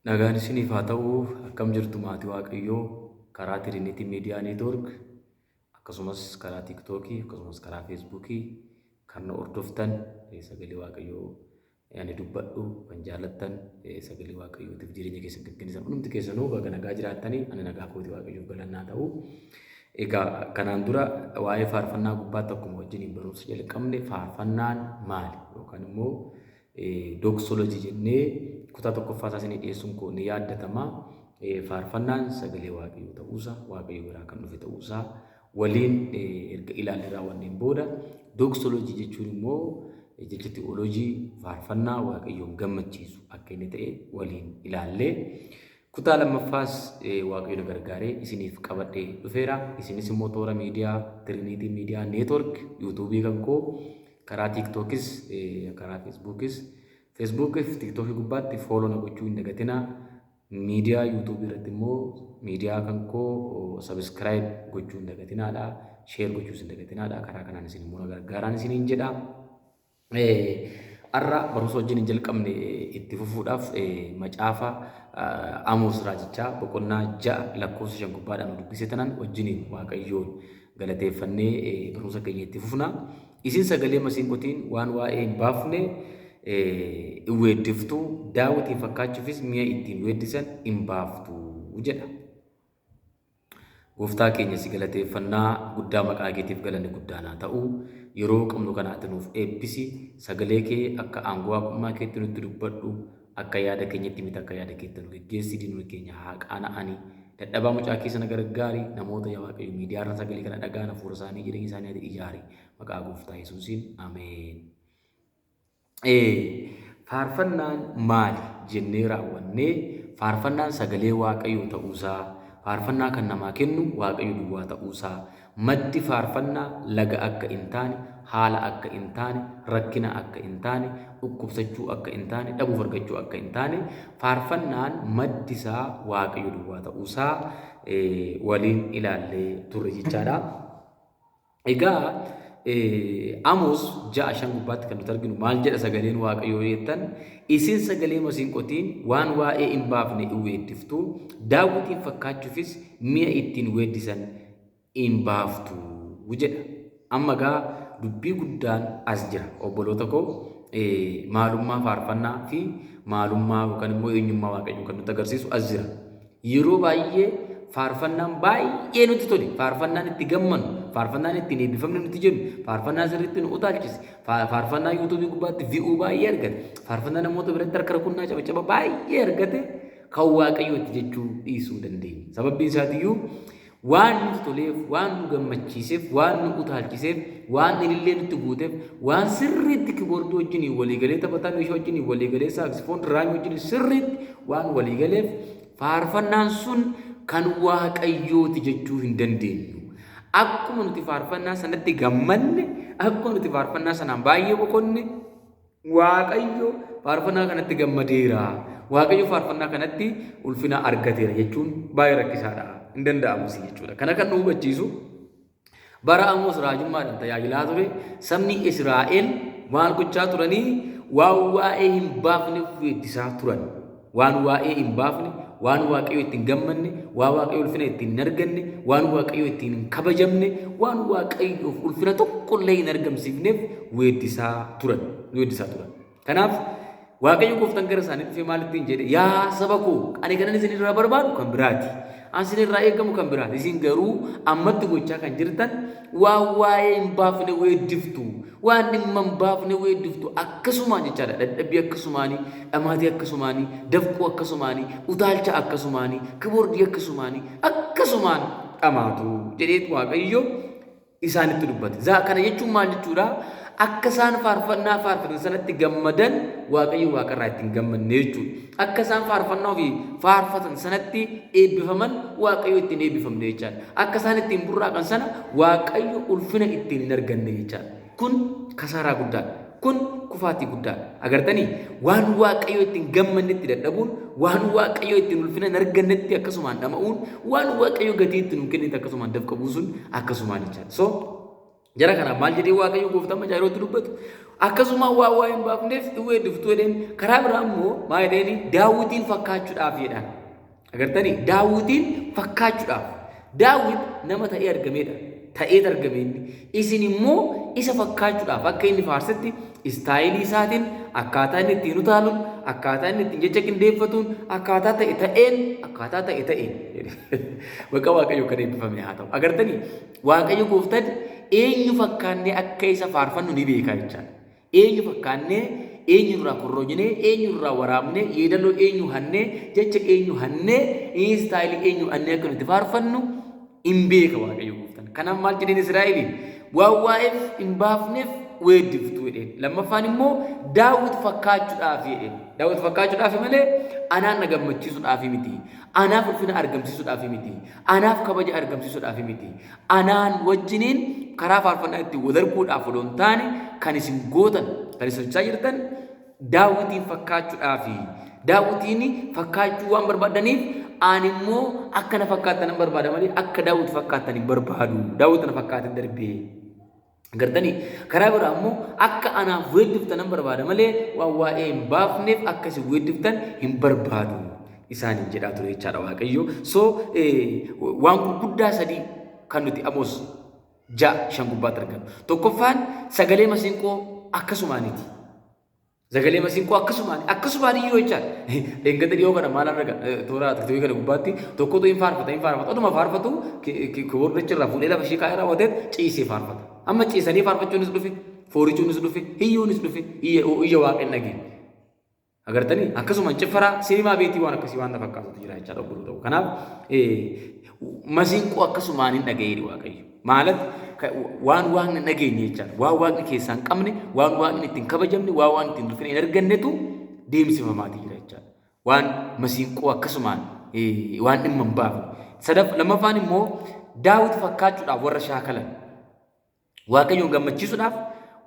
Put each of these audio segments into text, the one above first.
Nagaan isiniif haa ta'u akkam jirtu maatii Waaqayyoo karaa Trinity Media Network akkasumas karaa TikTokii akkasumas karaa Facebookii kan na hordoftan sagalee Waaqayyoo ani dubbadhu kan jaallattan sagalee Waaqayyootiif jireenya keessan gaggeessan hundumti keessanuu baga nagaa jiraattanii ani nagaa kootii Waaqayyoof galannaa ta'u. Egaa kanaan dura waa'ee faarfannaa gubbaatti akkuma wajjin barumsa jalqabne faarfannaan maali yookaan immoo dooksolojii jennee kutaa tokkoffaa isaa isinii dhiyeessuun kun ni yaadatama. Faarfannaan sagalee Waaqayyoo ta'uusaa Waaqayyoo biraa kan dhufe ta'uusaa waliin erga ilaallee raawwanneen booda dooksolojii jechuun immoo jecha tiyooloojii faarfannaa Waaqayyoon gammachiisu akka inni ta'e waliin ilaallee kutaa lammaffaas Waaqayyoon gargaaree isiniif qabadhee dhufeera. Isinis immoo toora miidiyaa Trinity Media Network yuutuubii kan koo karaa TikTokis karaa Facebookii fi TikTokii gubbaatti fooloo na gochuu hin dagatinaa. Miidiyaa yuutuubii irratti immoo miidiyaa kan koo subscribe gochuu hin dagatinaadha. Share gochuus hin dagatinaadha. Karaa kanaan isin immoo gargaaraan isiniin jedha. Har'a barumsa wajjin hin jalqabne itti fufuudhaaf macaafa Amoos raajichaa boqonnaa 6 lakkoofsa 5 gubbaadhaan dubbise tanan wajjiniin Waaqayyoon galateeffannee barumsa keenya itti fufna. Isin sagalee masiinqotiin waan waa'ee hin baafne weeddiftuu Daawitiin fakkaachuufis mi'a ittiin weeddisan hin baaftu jedha. Gooftaa keenya si galateeffannaa guddaa maqaa keetiif galanni guddaan haa ta'u. Yeroo qabnu kanaatti nuuf eebbisi. Sagalee kee akka aangoo waaqummaa keetti nutti dubbadhu. Akka yaada keenyatti miti akka yaada keetti nu geggeessi. Diinonni keenya haa qaana'anii. Dadhabaa mucaa keessa na gargaari. Namoota yaa Waaqayyo miidiyaarra sagalee kana dhagaan hafuura isaanii jireenya isaanii ijaari. Maqaa Gooftaa Yesuusiin ameen. Faarfannaan maali jennee raawwannee faarfannaan sagalee Waaqayyoo ta'uusaa faarfannaa kan namaa kennu Waaqayyo duwwaa ta'uusaa maddi faarfannaa laga akka hin taane haala akka hin taane rakkina akka hin taane dhukkubsachuu akka hin taane dhabuuf argachuu akka hin taane faarfannaan maddi isaa Waaqayyo duwwaa ta'uusaa waliin ilaallee turre jechaadha. Egaa Amoos 6:5 gubbaatti kan nuti arginu maal jedha sagaleen Waaqayyoo jettan isin sagalee masiinqotiin waan waa'ee hin baafne hin weeddiftu Daawitiin fakkaachuufis mi'a ittiin weeddisan hin baaftu jedha. Amma gaa dubbii guddaan as jira obboloota koo maalummaa faarfannaa fi maalummaa yookaan immoo eenyummaa Waaqayyoo kan nutti agarsiisu as jira. Yeroo baay'ee faarfannaan baay'ee nutti tole, faarfannaan itti gammannu, faarfannaan ittiin eebbifamne nutti jennu, faarfannaa sirriitti nu utaalchise, faarfannaa yuutuubii gubbaatti vi'uu baay'ee argate, faarfannaa namoota biratti harka rukunnaa caba baay'ee argate kan Waaqayyootti jechuu dhiisuu dandeenya. Sababbiin isaatiyyuu waan nutti toleef, waan nu gammachiiseef, waan nu utaalchiseef, waan ilillee nutti guuteef, waan sirriitti kiboordii wajjin waliigalee taphataa meeshaa wajjin waliigalee saaksifoon diraamii wajjin sirriitti waan waliigaleef faarfannaan sun kan Waaqayyooti jechuu hin dandeenyu. Akkuma nuti faarfannaa sanatti gammanne, akkuma nuti faarfannaa sanaan baay'ee boqonne, Waaqayyo faarfannaa kanatti gammadeera. Waaqayyo faarfannaa kanatti ulfina argateera jechuun baay'ee rakkisaadha. Hin danda'amus jechuudha. Kana kan nu hubachiisu bara Amoos raajummaadhaan tajaajilaa ture sabni Israa'el maal gochaa turanii waan waa'ee hin baafne weeddisaa turan. Waan waa'ee hin baafne waan Waaqayyo ittiin gammanne, waan Waaqayyo ulfina ittiin hin arganne, waan Waaqayyo ittiin hin kabajamne, waan Waaqayyoof ulfina tokkollee hin argamsiifneef weeddisaa turan. Kanaaf Waaqayyo gooftaan gara isaanii dhufee maal ittiin jedhe yaa saba koo ani kanan isinirraa barbaadu kan biraati. Ani isinirraa eegamu kan biraati. Isin garuu ammatti gochaa kan jirtan waan waa'ee hin baafne weeddiftu. Waan dhimma hin baafne weeddiftu akkasumaan jechaadha. Dadhabbii akkasumaanii, dhamaatii akkasumaanii, dafquu akkasumaanii, utaalcha akkasumaanii, kiboordii akkasumaanii, akkasumaan dhamaatu jedheetu Waaqayyo isaanitti dubbate. Kana jechuun maal jechuudha? Akka isaan faarfannaa faarfatan sanatti gammadan Waaqayyo Waaqarraa ittiin gammanne jechuudha. Akka isaan faarfannaa ofii faarfatan sanatti eebbifaman Waaqayyo ittiin eebbifamne jechaadha. Akka isaan ittiin burraaqan sana Waaqayyo ulfina ittiin hin arganne jechaadha. Kun kasaaraa guddaadha. Kun kufaatii guddaadha. Agartanii waan Waaqayyo ittiin gammannetti dadhabuun, waan Waaqayyo ittiin ulfina hin argannetti akkasumaan dhama'uun, waan Waaqayyo gatii ittiin hin kennetti akkasumaan dafqa buusuun akkasumaan jechaadha. Jara kana maal jedhee Waaqayyo gooftaan macaarootti dubbatu. Akkasuma waa hin baafneef dhibee duftuu jedheen karaa biraa immoo maal jedheeni Daawitiin fakkaachuudhaaf jedhaan. Agartanii Daawitiin fakkaachuudhaaf. Daawit nama ta'ee argameedha. Ta'ee argame inni. Isin immoo isa fakkaachuudhaaf akka inni faarsetti istaayilii isaatiin akkaataa inni ittiin utaaluun akkaataa inni ittiin jecha qindeeffatuun akkaataa ta'een bakka Waaqayyo kan eebbifame haa ta'u. Agartanii Waaqayyo gooftaan eenyu fakkaannee akka isa faarfannu ni beekaa jechaadha. Eenyu fakkaannee eenyu irraa korroojinee eenyu irraa waraabnee yeedaloo eenyu hannee jecha eenyu hannee istaayilii eenyu hannee akka nuti faarfannu hin beeka Waaqayyo gooftaan. Kanaaf maal jedheen Israa'eliin waa'eef hin baafneef weeddiftuu jedheen. Lammaffaan immoo Daawit fakkaachuudhaaf jedheen. Daawit fakkaachuudhaaf malee anaan na gammachiisuudhaaf miti. Anaaf ulfina argamsiisuudhaaf miti. Anaaf kabaja argamsiisuudhaaf miti. Anaan wajjiniin karaa faarfannaa ittiin wal arguudhaaf odoo hin taane kan isin gootan kan isin hojjechaa jirtan Daawitiin fakkaachuudhaaf. Daawitiin fakkaachuu waan barbaadaniif ani immoo akka na fakkaatan hin barbaada malee akka Daawit fakkaatan hin barbaadu. Daawit na fakkaatan darbee. Agartanii karaa biraa immoo akka anaaf weeddiftan hin barbaada malee waa'ee hin baafneef akka isin weeddiftan hin barbaadu. Isaaniin jedhaa ture jechaadha Waaqayyo. So waan gurguddaa sadii kan nuti Amoos 6:5 gubbaatti arginu. Tokkoffaan sagalee masiinqoo akkasumaaniti. Sagalee masiinqoo akkasumaan iyyuu jechaadha. Eeggata dhiyoo kana maal arga toora tiktookii kana gubbaatti tokkotu hin faarfata. Oduma faarfatu kiboordicha irraa fuudhee lafa ishee kaa'ee raawwatee ciisee faarfata. Amma ciisanii faarfachuunis dhufe, foorichuunis dhufe, hiyyuunis dhufe, iyya Waaqen dhageenya. Agartanii akkasuma ciffaraa sinimaa beetii waan akkasii waan fakkaatutu jira jechaadha obbolu ta'u. Kanaaf masiinqoo akkasumaan hin dhaga'eedha Waaqayyo. Maalati waan waaqni dhageenye jechaadha. Waan waaqni keessaa hin qabne, waan waaqni ittiin kabajamne, waan waaqni ittiin ulfina hin argannetu deemsifamaatii jira jechaadha. Waan masiinqoo akkasumaan waan dhimma hin baafne. Lammaffaan immoo Daawit fakkaachuudhaaf warra shaakalan. Waaqayyoon gammachiisuudhaaf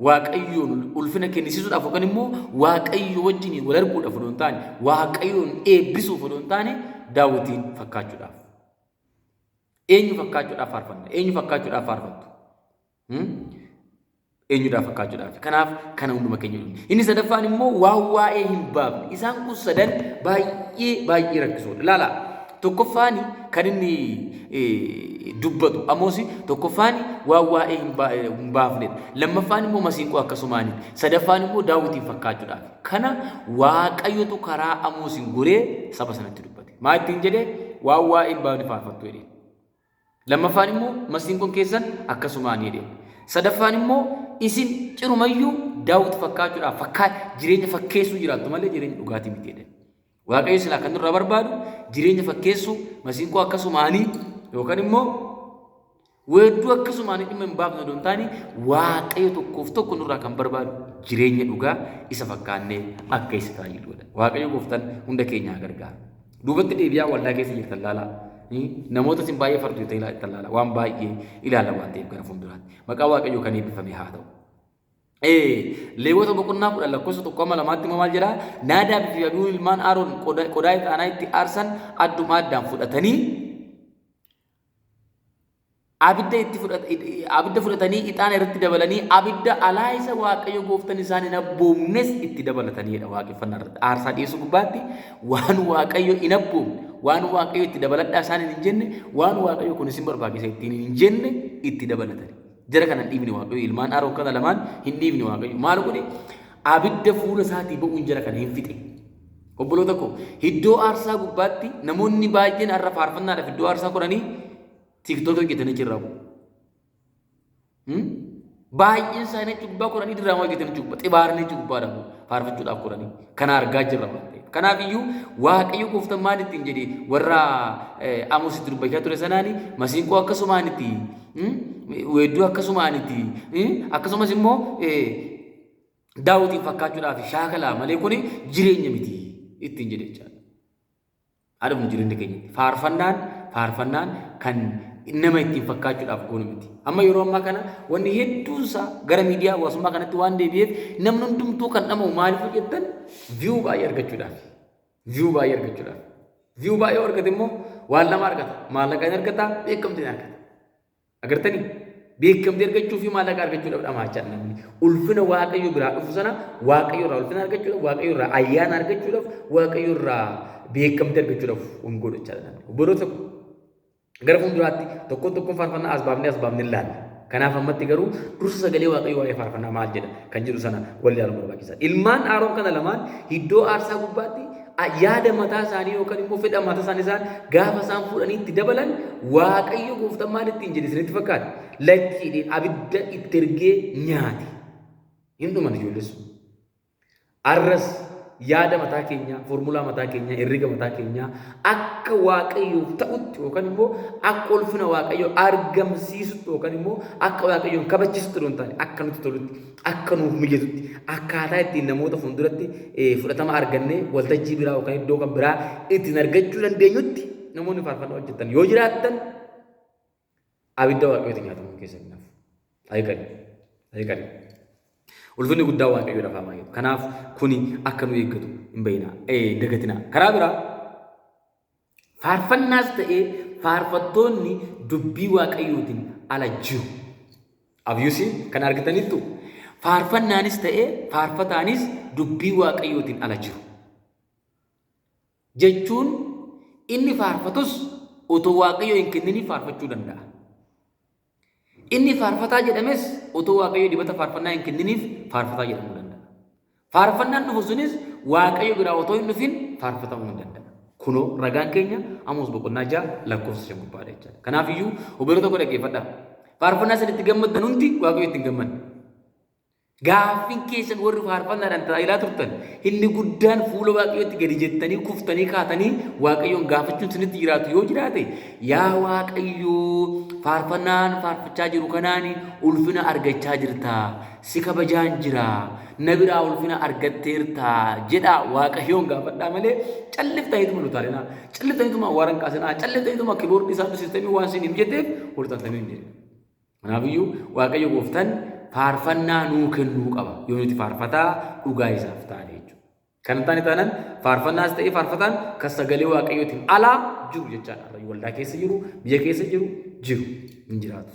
Waaqayyoon ulfina kennisiisuudhaaf yookaan immoo Waaqayyo wajjin wal arguudhaaf odoo hin taane Waaqayyoon eebbisuuf odoo hin taane Daawitiin fakkaachuudhaaf. Eenyu fakkaachuudhaaf faarfanna? Eenyu fakkaachuudhaaf faarfattu? Eenyudhaaf fakkaachuudhaaf. Kanaaf kana hunduma keenya dhufne. Inni sadaffaan immoo waa'ee hin baafne. Isaan kun sadan baay'ee rakkisoodha. Ilaala tokkoffaan kan inni dubbatu Amoosi tokkoffaan waa'ee hin baafnedha. Lammaffaan immoo masiinqoo akkasumaani. Sadaffaan immoo Daawitiin fakkaachuudhaaf. Kana Waaqayyotu karaa Amoosiin goree saba sanatti dubbate. Maal ittiin jedhee waa'ee hin baafne faarfattu jedhee. Lammaffaan immoo masiinqoon keessan akkasumaani jedhee. Sadaffaan immoo isin cirumayyuu Daawit fakkaachuudhaaf jireenya fakkeessuu jiraattu malee jireenya dhugaatii miti jedhee. Waaqayyo silaa kan nurraa barbaadu jireenya fakkeessuu masiinqoo akkasumaanii yookaan immoo weedduu akkasumaanii dhimma hin baafne odoo hin taane Waaqayyo tokkoof tokko nurraa kan barbaadu jireenya dhugaa isa fakkaannee akka isa tajaajiludha. Waaqayyo gooftaan hunda keenyaa gargaara. Duubatti deebi'aa waldaa keessa jirtan laalaa. Namoota isin baay'ee fardu ta'an laala waan baay'ee ilaala waan ta'eef gara fuulduraatti. Maqaa Waaqayyo kan eebbifame haa ta'u. Leewwota boqonnaa 10:1-2 immoo maal jedhaa? Naadaab fi Abiihu ilmaan Aroon qodaa ixaanaa itti aarsan adduma addaan fudhatanii abidda fudhatanii ixaana irratti dabalanii abidda alaa isa Waaqayyo gooftaan isaan hin abboomnes itti dabalataniidha waaqeffannaa irratti. Aarsaa dhiyeessuu gubbaatti waan Waaqayyo hin abboomne, waan Waaqayyo itti dabaladhaa isaan hin jenne, waan Waaqayyo kun isin barbaachisa ittiin hin jenne itti dabalatanii. Jara kana hin dhiibne Waaqayyo ilmaan Aroon kana lamaan hin dhiibne Waaqayyo. Maal godhe? Abidda fuula isaatii ba'uun jara kana hin fixe. Obboloota koo iddoo aarsaa gubbaatti namoonni baay'een har'a faarfannaadhaaf iddoo aarsaa godhanii TikTok hojjetanii jirra. Baay'een isaanii cubbaa godhanii diraamaa hojjetanii cubbaa xibaaranii cubbaadhaaf faarfachuudhaaf godhanii kana argaa jirra waan ta'eef. Kanaaf iyyuu Waaqayyo gooftaan maal ittiin jedhee warra Amoositti dubbachaa ture sanaani masiinqoo akkasumaanitti weedduu akkasumaanitti akkasumas immoo Daawitiin fakkaachuudhaaf shaakalaa malee kun jireenya miti ittiin jedhe jechaadha. Haadha jireenya keenya faarfannaan kan nama ittiin fakkaachuudhaaf goonu miti. Amma yeroo ammaa kana wanni hedduun isaa gara miidiyaa hawaasummaa kanatti waan deebi'eef namni hundumtuu kan dhamahu maaliif hojjettan view baay'ee argachuudhaaf. View baay'ee argate immoo waan lama argata. Maallaqa hin argata, beekamtii hin argata. Agartanii beekamtii argachuu fi maallaqa argachuudhaaf dhamaachaa namni ulfina waaqayyo biraa dhufu sana waaqayyo irraa ulfina argachuudhaaf waaqayyo irraa ayyaana argachuudhaaf waaqayyo irraa beekamtii argachuudhaaf godhachaa namni obboloota gara fuulduraatti tokkoon faarfannaa asbaabni ilaalla. Kanaaf ammatti garuu dursa sagalee waaqayyo waa'ee faarfannaa maal jedha kan jedhu sana wal ilaaluun barbaachisaadha. Ilmaan Aroon kana lamaan iddoo aarsaa gubbaatti yaada mataa isaanii yookaan immoo fedha mataa isaanii isaan gaafa isaan fuudhanii itti dabalan waaqayyo gooftaan maal ittiin jedhe isinitti fakkaata? Lakkiidhaan abidda itti ergee nyaate. Hin dhuman ijoollee sun. Arras yaada mataa keenya, formulaa mataa keenya, herrega mataa keenya akka waaqayyoof ta'utti yookaan immoo akka ulfina waaqayyoo argamsiisutti yookaan immoo akka waaqayyoon kabachiisutti doon taane akka nuti tolutti, akka nuuf mijatutti, akkaataa ittiin namoota fuulduratti fudhatama argannee waltajjii biraa yookaan iddoo kan biraa ittiin argachuu dandeenyutti namoonni faarfannaa hojjetan yoo jiraattan abidda waaqayyootiin nyaatamu keessa hin nafu. Ayiqani. Ulfinni guddaa waaqayyo dhafamaa jiru. Kanaaf kuni akka nu eeggatu hin bayinaa. Dagatinaa. Karaa biraa faarfannaas ta'ee faarfattoonni dubbii waaqayyootiin ala jiru. Abyuusi kan argitaniittu faarfannaanis ta'ee faarfataanis dubbii waaqayyootiin ala jiru. Jechuun inni faarfatus otoo waaqayyo hin kenniniif faarfachuu danda'a. Inni faarfataa jedhames otoo waaqayyo dibata faarfannaa hin kenniniif faarfataa jedhamuu danda'a. Faarfannaan dhufu sunis waaqayyo biraa otoo hin dhufin faarfatamuu hin danda'a. Kunoo ragaan keenya Amoos boqonnaa 6 lakkoofsa 5 gubbaadha jechuudha. Kanaaf iyyuu obboloota koo dhaggeeffadhaa. Faarfannaa sanitti gammaddan hundi waaqayyo itti hin gammadne. Gaaffiin keessan warri faarfannaadhaan tajaajilaa turtan inni guddaan fuula waaqayyootti gadi jettanii kuftanii kaatanii waaqayyoon gaafachuun sinitti jiraatu yoo jiraate yaa waaqayyoo faarfannaan faarfachaa jiru kanaan ulfina argachaa jirta si kabajaan jira na biraa ulfina argatteerta jedha waaqayyoon gaafadhaa malee calliftaniituma lutaalenaa calliftaniituma waaran qaasenaa calliftaniituma kiboordii isaa sistemii waan isin hin jetteef hortantamee hin jedhe. Kanaaf iyyuu waaqayyo gooftaan faarfannaa nuu kennuu qaba yoo nuti faarfataa dhugaa isaaf taane jechuudha. Kan taane taanaan faarfannaas ta'ee faarfataan kan sagalee waaqayyootiin alaa jiru jechaadha. Waldaa keessa jiru, biyya keessa jiru hin jiraatu.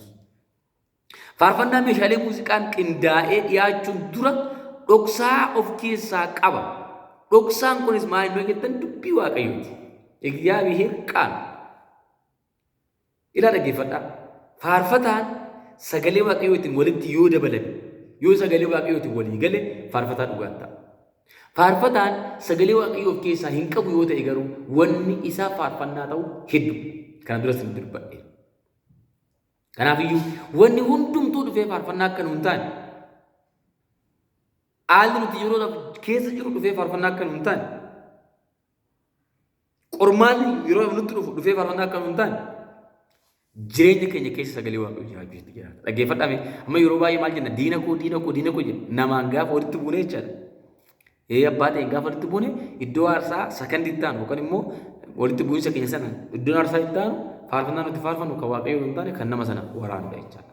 Faarfannaa meeshaalee muuziqaan qindaa'ee dhiyaachuun dura dhoksaa of keessaa qaba. Dhoksaan kunis maal inni jettan dubbii waaqayyooti. እግዚአብሔር ቃል ilaa dhaggeeffadhaa. Faarfataan sagalee waaqayyootiin walitti yoo dabalame yoo sagalee waaqayyootiin walii gale faarfataa dhugaa ta'a. Faarfataan sagalee waaqayyoo of keessaa hin qabu yoo ta'e garuu wanni isaa faarfannaa ta'u hedduu kana duras nutti dubbadhe. Kanaaf iyyuu wanni hundumtuu dhufee faarfannaa akka nu hin taane haalli nuti yeroo keessa jiru dhufee faarfannaa akka nu hin taane qormaanni yeroo nutti dhufu dhufee faarfannaa akka nu hin taane jireenya keenya keessa sagalee waaqayyoo jiraachuu jira. Dhaggeeffadhaa. Amma yeroo baay'ee maal jenna diina koo jenna namaan gaafa walitti buune jechaadha. Abbaa ta'een gaafa walitti buune iddoo aarsaa sakandii itti aanu yookaan immoo walitti bu'insa keenya sana iddoon aarsaa itti aanu faarfannaa nuti faarfannu kan waaqayyoo hin taane kan nama sana waraanudha jechaadha.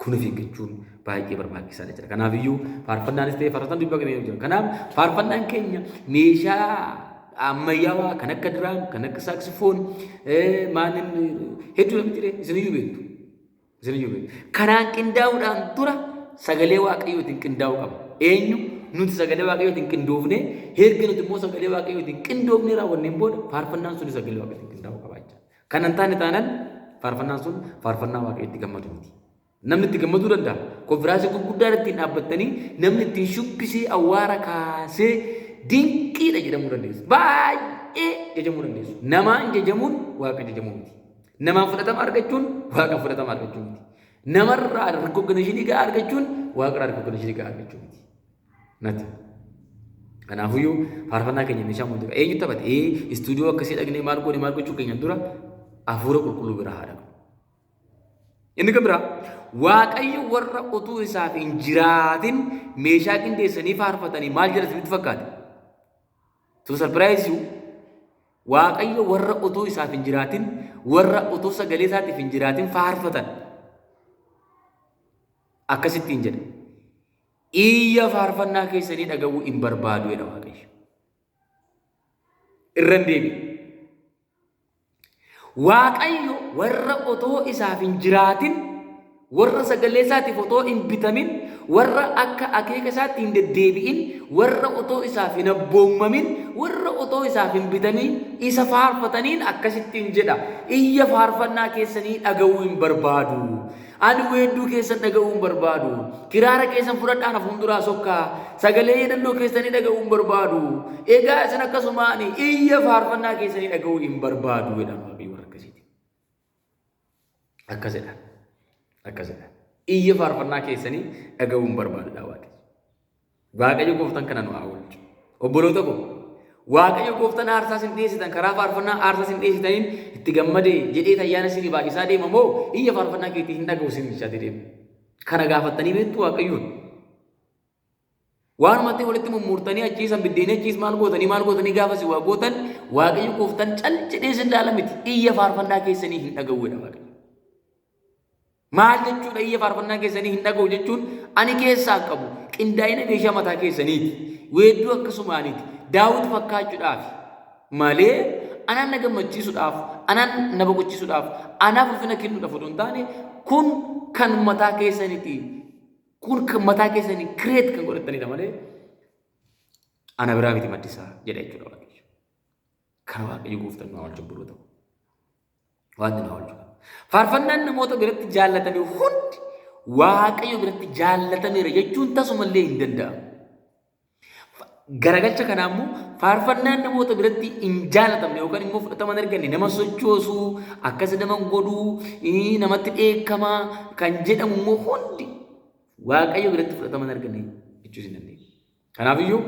Kun of eeggachuun baay'ee barbaachisaadha jechuudha. Kanaaf iyyuu faarfannaanis ta'ee faarfataan dubbii waaqayyoo jira. Kanaaf faarfannaan keenya meeshaa ammayyaawaa kan akka diraam kan akka saaksifoon maanin hedduu namatti jedhee isiniyyuu beektu. Kanaan qindaa'uudhaan dura sagalee waaqayyootiin qindaa'uu qaba. Eenyu nuti sagalee waaqayyootiin qindoofne erga nuti immoo sagalee waaqayyootiin qindoofne raawwanneen booda faarfannaan sun sagalee waaqayyootiin qindaa'uu qaba jechuudha. Kan hin taane taanaan faarfannaan sun faarfannaa waaqayyootti gammadu miti. Namni itti gammaduu danda'a. Konfiraasii gurguddaa ittiin dhaabbattanii namni ittiin shubbisee awwaara kaasee dinqiidha jedhamuu dandeessu. Baay'ee jajamuu dandeessu. Namaan jajamuun waaqa jajamuu miti. Namaan fudhatama argachuun waaqa fudhatama argachuu miti. Namarraa recognition gahaa argachuun waaqarraa recognition gahaa argachuu miti. Nati. Kanaafiyyuu faarfannaa keenya meeshaa muuziqaa eenyu taphate istuudiyoo akkasii dhaqnee maal gochuu keenya dura hafuura qulqulluu biraa haa dhaqnu. Inni kan biraa waaqayyo warra utuu isaaf hin jiraatin meeshaa qindeessanii faarfatanii maal jedha isinitti fakkaate? To surprise you, waaqayyo warra utuu isaaf hin jiraatin warra utuu sagalee isaatiif hin jiraatin faarfatan akkasittiin jedha. Iyya faarfannaa keessanii dhaga'uu hin barbaadu jedha waaqayyo. Irra hin deebi'u. Waaqayyo warra otoo isaaf hin jiraatin warra sagalee isaatiif otoo hin bitamin, warra akka akeeka isaatti hin deddeebi'in, warra otoo isaaf hin abboommamin, warra otoo isaaf hin bitamin isa faarfataniin akkasittiin jedha. Iyya faarfannaa keessanii dhaga'uu hin barbaadu. Ani weedduu keessan dhaga'uu hin barbaadu. Kiraara keessan fudhadhaan fuulduraa sokkaa. Sagalee yeedalloo keessanii dhaga'uu hin barbaadu. Egaa isin akkasumaani iyya faarfannaa keessanii dhaga'uu hin barbaadu jedhama Waaqayyo warra akkasiiti. Akkasidha. Akkasidha. Iyya faarfannaa keessanii dhaga'uu hin barbaadudha Waaqayyo. Waaqayyo gooftaan kana nu haa oolchu. Obboloota ko Waaqayyo gooftaan aarsaa isin dhiyeessitan karaa faarfannaa aarsaa isin dhiyeessitaniin itti gammadee jedhee ayyaana isinii baay'isaa deema moo iyya faarfannaa keetii hin dhaga'u isin jechaatee deema. Kana gaafattanii beektu Waaqayyoon. Waanumatti walitti mummurtanii achiisan biddeenii achiis maal gootanii gaafasi waa gootan Waaqayyo gooftaan cal jedhee isin ilaala miti. Iyya faarfannaa keessanii hin dhaga'uudha Waaqayyo. Maal jechuudha iyya faarfannaa keessanii hin dhaga'u jechuun ani keessaa qabu qindaa'ina meeshaa mataa keessaniiti. Weedduu akkasumaaniiti. Daawit fakkaachuudhaaf malee anaan na gammachiisuudhaaf, anaan na boqochiisuudhaaf, anaaf ulfina kennuudhaaf odoo hin taane kun kan mataa keessaniiti. Kun kan mataa keessanii kireet kan godhatanidha malee ana biraa miti maddisaa jedha jechuudha Waaqayyo. Kana Waaqayyo gooftaan nu haa oolchu obboloota. Waan nu haa oolchu. Faarfannaan namoota biratti jaallatame hundi Waaqayyo biratti jaallatameera jechuun tasumallee hin danda'amu. Garagalcha kana immoo faarfannaan namoota biratti hin jaalatamne yookaan immoo fudhataman arganne nama sochoosuu akkas nama godhuu namatti dheekkamaa kan jedhamu immoo hundi Waaqayyo biratti fudhataman arganne jechuus hin dandeenye. Kanaafiyyuu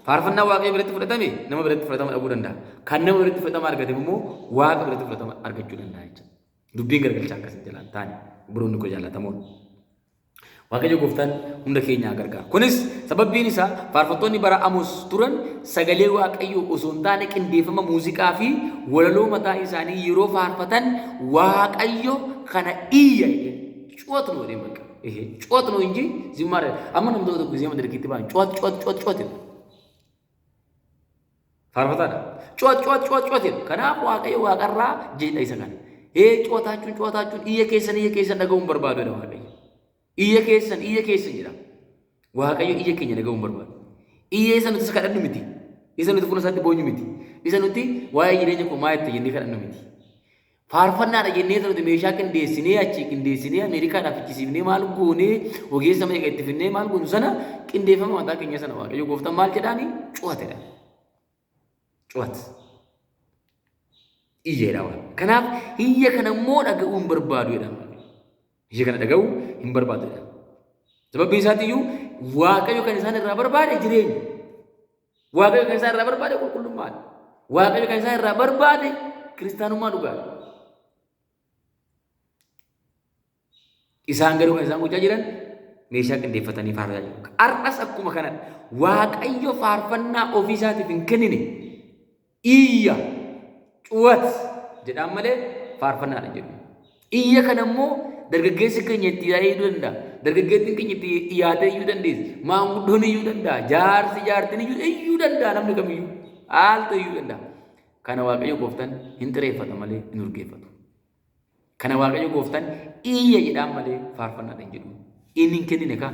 faarfannaa Waaqayyo biratti fudhatame nama biratti fudhatama dhabuu danda'a. Kan nama biratti fudhatama argate immoo Waaqa biratti fudhatama argachuu danda'a jechuudha. Dubbiin garagalchaa akkasii jalaan taane biroonni koo jaallatamoon. Waaqayyo gooftaan hunda keenyaa gargaara. Kunis sababbiin isaa faarfattoonni bara Amoos turan sagalee Waaqayyoo osoo hin taane qindeeffama muuziqaa fi walaloo mataa isaanii yeroo faarfatan Waaqayyo kana iyya cuwatu noo deema. Cuwatu noo inji zimmaara amma namni tokko zima dargiitti baan cuwatu. Faarfataadha. Cuwatu. Kanaaf Waaqayyo waaqarraa jedha isa kana. Cuwataachuun iyya keessan dhaga'uun barbaadu dha Waaqayyo. Iyya keessan jedha. Waaqayyo iyya keenya dhaga'uun barbaadu. Iyya isa nuti kadhannu miti. Isa nuti fuula isaatti boonyu miti. Isa nuti waa'ee jireenya koo maa itti jennee kadhannu miti. Faarfannaadha jennee isa nuti meeshaa qindeessinee Ameerikaadhaaf fichisiifnee maal goonee ogeessa meeqa itti finnee maal goonu sana qindeeffama mataa keenya sana Waaqayyo gooftaan maal jedhaani cuwatedha. Cuwat. Iyyeedha waan. Kanaaf iyya kana immoo dhaga'uun barbaadu jedhama. Iyya kana dhaga'uu hin barbaadu jedhama. Sababbiin isaatiiyyuu Waaqayyo kan isaan irraa barbaade jireenya. Waaqayyo kan isaan irraa barbaade qulqullummaadha. Waaqayyo kan isaan irraa barbaade kiristaanummaa dhugaadha. Isaan garuu kan isaan gochaa jiran meeshaa qindeeffatanii faarfachaa jiru. Har'as akkuma kanadha. Waaqayyo faarfannaa ofii isaatiif hin kennine iyya cuwat jedhaan malee faarfannaadha jedhu. Iyya kana immoo dargaggeessi keenya itti yaaduu danda'a. Dargaggeettiin keenya itti yaadee iyyuu dandeessi. Maanguddoon iyyuu danda'a. Jaartiin iyyuu danda'a namni kamiyyuu. Haaltu iyyuu danda'a. Kana Waaqayyo gooftaan hin xireeffata malee hin urgeeffatu. Kana Waaqayyo gooftaan iyya jedhaan malee faarfannaadha hin jedhu. Inni hin kennine kaa.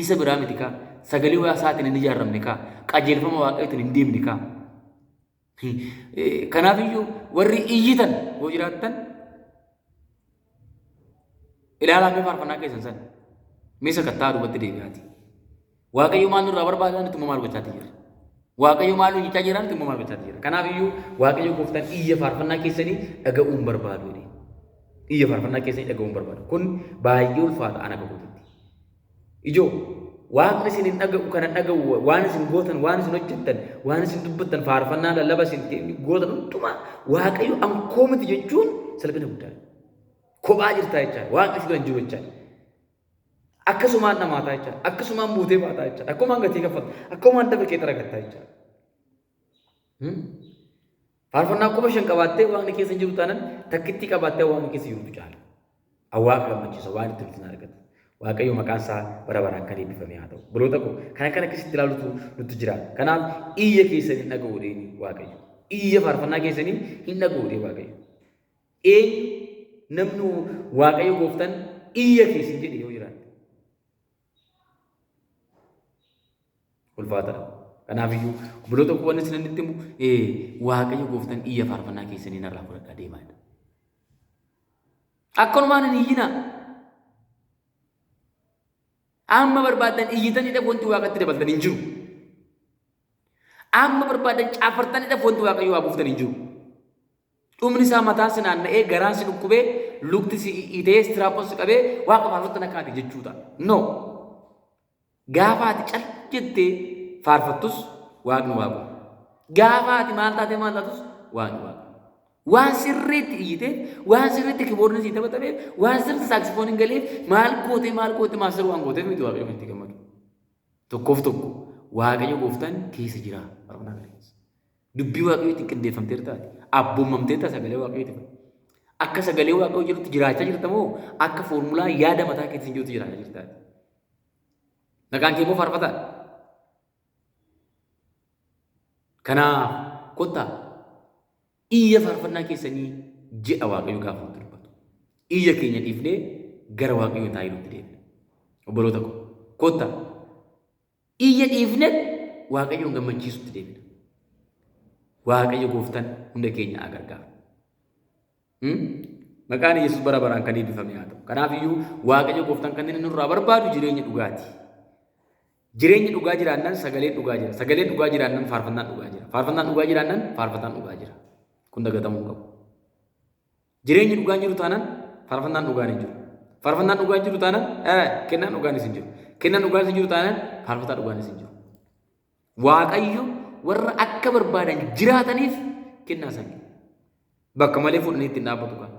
Isa biraa miti kaa. Sagalee waa isaatiin hin ijaaramne kaa. Qajeelfama Waaqayyootiin hin deemne kaa. Kanaafiyyuu warri iyyitan yoo jiraattan ilaalaa mee faarfannaa keessan sana mee sakattaa duubatti deebi'aati. Waaqayyo maal nurraa barbaadan itti maal gochaati jira. Waaqayyo maal nu jechaa jiran itti maal gochaati jira. Kanaafiyyuu Waaqayyo gooftaan iyya faarfannaa keessanii dhaga'uun barbaadu. Iyya faarfannaa keessanii dhaga'uun barbaadu. Kun baay'ee ulfaata ana qabuutti. Ijoo waan isin hin dhaga'u kana dhaga'u waan isin gootan waan isin hojjettan waan isin dubbattan faarfannaa lallaba isin gootan hundumaa Waaqayyo ankoo miti jechuun salphina guddaadha. Kophaa jirtaa jechaadha. Waan isin kan jiru jechaadha. Akkasumaan namaataa jechaadha. Akkasumaan buutee baataa jechaadha. Akkumaan gatii kaffalta. Akkumaan dafa kee xaragattaa jechaadha. Faarfannaa kuma shan qabaattee waaqni keessa jiru taanaan takkittii qabaattee waaqni keessa jirutu caala. Awwaaqa gammachiisa waan itti ulfina argata. Waaqayyo maqaan isaa bara baraan kan eebbifame haa ta'u. Biroota koo kana akkasitti ilaalutu nutti jira. Kanaaf iyya keessanii hin dhaga'u deeni Waaqayyo. Iyya faarfannaa keessanii hin dhaga'u deeni Waaqayyo. Eenyu namni Waaqayyo gooftaan iyya keessin jedhe yoo jiraate ulfaataadha. Kanaafiyyuu obboloota koo wanni isin itti himu Waaqayyo gooftaan iyya faarfannaa keessanii narraa fudhadhaa deemaa jedha. Akkanumaan hin iyyina. Amma barbaadan iyyitanidha wanti Waaqatti dabaltan hin jiru. Amma barbaadan caafartanidha wanti Waaqayyo waa buuftan hin jiru. Dhumni isaa mataan si naanna'ee garaan si dhukkubee lukti si itee istiraappoon si qabee Waaqa faarfattan akkaati jechuudha. No. Gaafa ati cal jettee faarfattus Waaqni Waaqa. Gaafa ati maal taatee maal taatus Waaqni Waaqa. Waan sirriitti iyyitee, waan sirriitti kiboorni si taphatamee, waan sirriitti saaksifooniin galee maal gootee maasir waan gooteef miti Waaqayyo itti gammadu. Tokkoof tokko Waaqayyo gooftaan keessa jira. Dubbii Waaqayyo ittiin qindeeffamteer taate, abboomamtee taate sagalee Waaqayyo itti fayyadamu. Akka sagalee Waaqayyo jirutti jiraachaa jirta moo akka foormulaa yaada mataa keessatti jirutti jiraachaa jirta? Maqaan kee immoo faarfataadha. Kanaaf kottaa iyya faarfannaa keessanii jedha Waaqayyo gaafa nutti dubbatu. Iyya keenya dhiifnee gara Waaqayyo taa'ee nutti deemna. Obboloota koo kottaa iyya dhiifnee Waaqayyoon gammachiisutti deemna. Waaqayyo gooftaan hunda keenya haa gargaaru. Maqaan Yesuus bara baraan kan eebbifame haa ta'u. Kanaafiyyuu Waaqayyo gooftaan kan inni nurraa barbaadu jireenya dhugaati. Jireenya dhugaa jiraannaan sagaleen dhugaa jira. Sagaleen dhugaa jiraannaan faarfannaan dhugaa jira. Faarfannaan dhugaa jiraannaan faarfataan dhugaa jira. Kun dagatamuu qabu. Jireenyi dhugaan jiru taanaan faarfannaan dhugaan hin jiru. Faarfannaan dhugaan jiru taanaan kennaan dhugaanis hin jiru. Kennaan dhugaanis hin jiru taanaan faarfataa dhugaanis hin jiru. Waaqayyo warra akka barbaadan jiraataniif kennaa sana. Bakka malee fuudhanii ittiin dhaabbatu kan.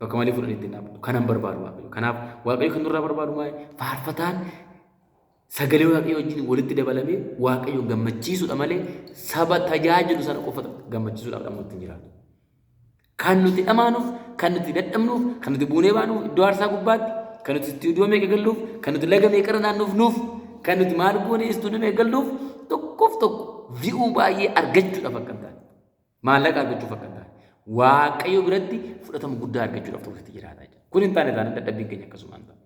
Bakka malee fuudhanii ittiin dhaabbatu. Kanan barbaadu Waaqayyo. Kanaaf Waaqayyo kan nurraa barbaadu maali? Faarfataan sagalee Waaqayyo wajjin walitti dabalamee Waaqayyo gammachiisuudha malee saba tajaajilu sana qofa gammachiisuudhaaf dhammuutti hin jiraatu. Kan nuti dhamaanuuf, kan nuti dadhabnuuf, kan nuti buunee baanuuf iddoo aarsaa gubbaatti, kan nuti istiidiyoo meeqa galluuf, kan nuti laga meeqa naannuuf nuuf, kan nuti maal goonee istiidiyoo meeqa galluuf tokkoof tokko vi'uu baay'ee argachuudhaaf akka hin taane, maallaqa argachuuf akka hin taane, Waaqayyo biratti fudhatama guddaa argachuudhaaf tokkotti jiraata. Kun hin taane taanaan dadhabbiin keenya akkasumaan ta'a.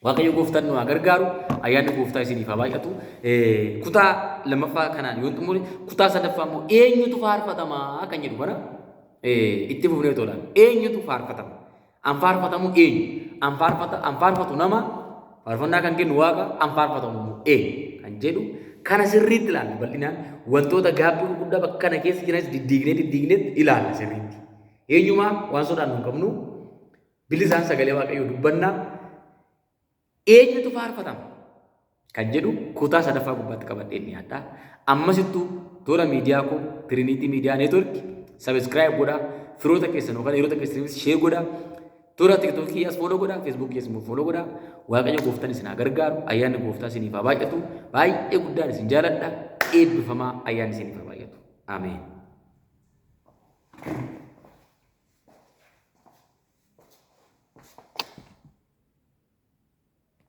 Waaqayyo gooftaan nu haa gargaaru. Ayyaanni gooftaa isiniif haa baay'atu. Kutaa lammaffaa kanaan yoo xumure kutaa sadaffaa immoo eenyutu faarfatamaa kan jedhu kana itti fufnee tolaan. Eenyutu faarfatama? An faarfatamu eenyu? An faarfatu nama faarfannaa kan kennu Waaqa, an faarfatamu immoo eenyu kan jedhu kana sirriitti ilaalla bal'inaan wantoota gaabbii gurguddaa bakka kana keessa jiranis diddiignee ilaalla sirriitti. Eenyumaa waan sodaannu hin qabnu bilisaan sagalee Waaqayyoo dubbannaa. Eenyutu faarfatama kan jedhu kutaa sadaffaa gubbaatti qabadhee dhiyaadha. Ammasittuu toora miidiyaa koo Trinity Media Network subscribe godhaa. Firoota keessan yookaan hiriyoota keessaniif share godhaa. Toora TikTokii as follow godhaa. Facebook immoo follow godhaa. Waaqayyo gooftaan isin haa gargaaru. Ayyaanni gooftaa isiniif haa baay'atu. Baay'ee guddaan isin jaaladha. Eebbifamaa ayyaanni isiniif haa baay'atu. Ameen.